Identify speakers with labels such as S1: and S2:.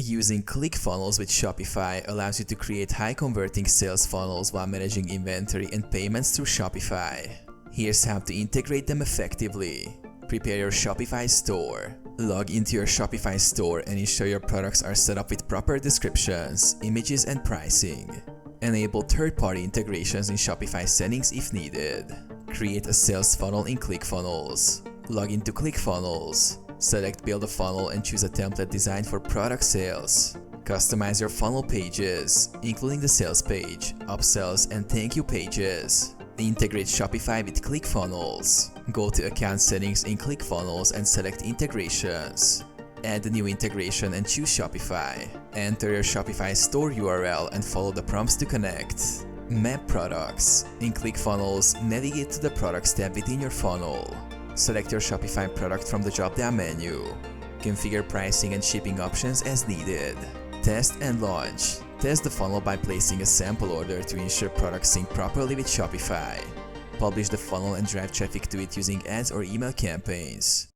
S1: Using ClickFunnels with Shopify allows you to create high-converting sales funnels while managing inventory and payments through Shopify. Here's how to integrate them effectively. Prepare your Shopify store. Log into your Shopify store and ensure your products are set up with proper descriptions, images, and pricing. Enable third-party integrations in Shopify settings if needed. Create a sales funnel in ClickFunnels. Log into ClickFunnels. Select Build a Funnel and choose a template designed for product sales. Customize your funnel pages, including the sales page, upsells, and thank you pages. Integrate Shopify with ClickFunnels. Go to Account Settings in ClickFunnels and select Integrations. Add a new integration and choose Shopify. Enter your Shopify store URL and follow the prompts to connect. Map products. In ClickFunnels, navigate to the Products tab within your funnel. Select your Shopify product from the drop-down menu. Configure pricing and shipping options as needed. Test and launch. Test the funnel by placing a sample order to ensure products sync properly with Shopify. Publish the funnel and drive traffic to it using ads or email campaigns.